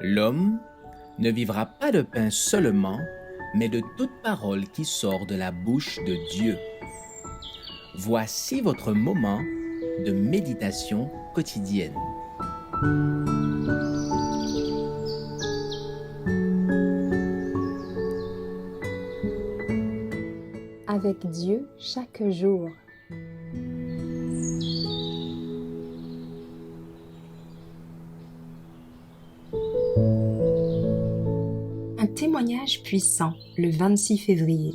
L'homme ne vivra pas de pain seulement, mais de toute parole qui sort de la bouche de Dieu. Voici votre moment de méditation quotidienne. Avec Dieu chaque jour. Un témoignage puissant le 26 février.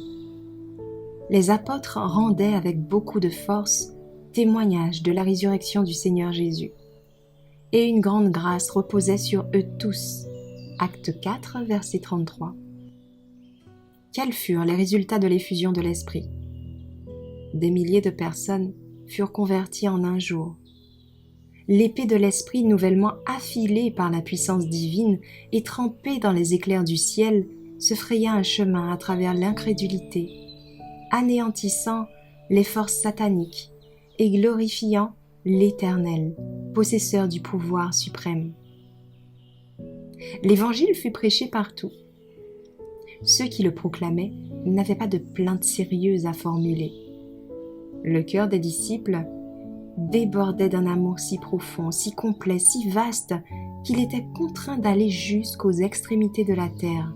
Les apôtres rendaient avec beaucoup de force témoignage de la résurrection du Seigneur Jésus. Et une grande grâce reposait sur eux tous. Acte 4, verset 33. Quels furent les résultats de l'effusion de l'Esprit? Des milliers de personnes furent converties en un jour. L'épée de l'Esprit, nouvellement affilée par la puissance divine et trempée dans les éclairs du ciel, se fraya un chemin à travers l'incrédulité, anéantissant les forces sataniques et glorifiant l'Éternel, possesseur du pouvoir suprême. L'Évangile fut prêché partout. Ceux qui le proclamaient n'avaient pas de plainte sérieuse à formuler. Le cœur des disciples débordait d'un amour si profond, si complet, si vaste, qu'il était contraint d'aller jusqu'aux extrémités de la terre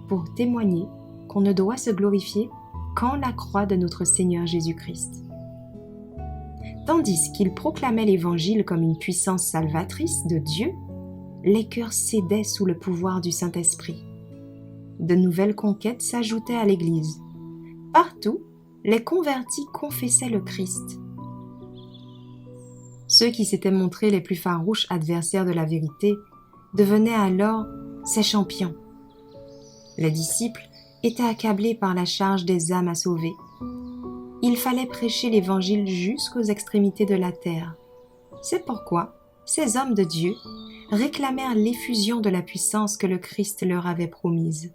pour témoigner qu'on ne doit se glorifier qu'en la croix de notre Seigneur Jésus-Christ. Tandis qu'ils proclamaient l'Évangile comme une puissance salvatrice de Dieu, les cœurs cédaient sous le pouvoir du Saint-Esprit. De nouvelles conquêtes s'ajoutaient à l'Église. Partout, les convertis confessaient le Christ. Ceux qui s'étaient montrés les plus farouches adversaires de la vérité devenaient alors ses champions. Les disciples étaient accablés par la charge des âmes à sauver. Il fallait prêcher l'Évangile jusqu'aux extrémités de la terre. C'est pourquoi ces hommes de Dieu réclamèrent l'effusion de la puissance que le Christ leur avait promise.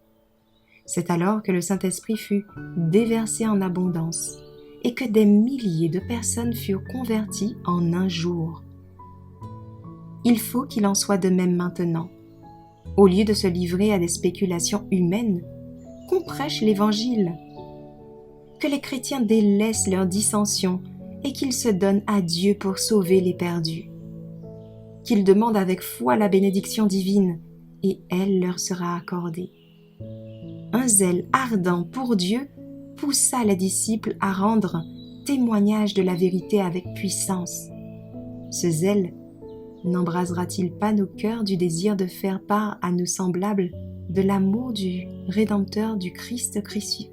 C'est alors que le Saint-Esprit fut déversé en abondance et que des milliers de personnes furent converties en un jour. Il faut qu'il en soit de même maintenant. Au lieu de se livrer à des spéculations humaines, qu'on prêche l'Évangile. Que les chrétiens délaissent leurs dissensions et qu'ils se donnent à Dieu pour sauver les perdus. Qu'ils demandent avec foi la bénédiction divine et elle leur sera accordée. Un zèle ardent pour Dieu poussa les disciples à rendre témoignage de la vérité avec puissance. Ce zèle n'embrasera-t-il pas nos cœurs du désir de faire part à nos semblables de l'amour du Rédempteur du Christ crucifié?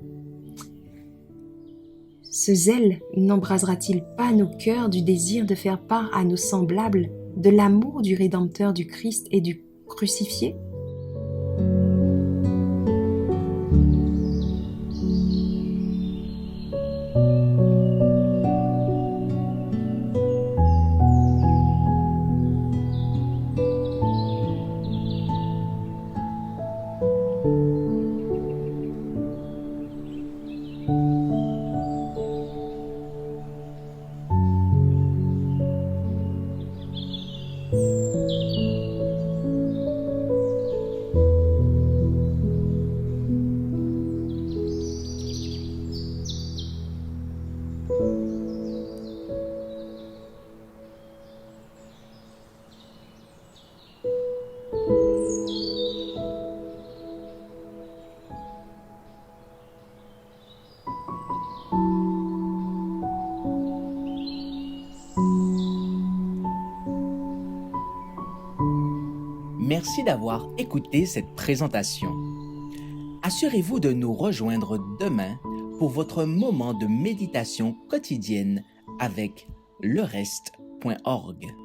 Ce zèle n'embrasera-t-il pas nos cœurs du désir de faire part à nos semblables de l'amour du Rédempteur du Christ et du crucifié? Merci d'avoir écouté cette présentation. Assurez-vous de nous rejoindre demain pour votre moment de méditation quotidienne avec lereste.org.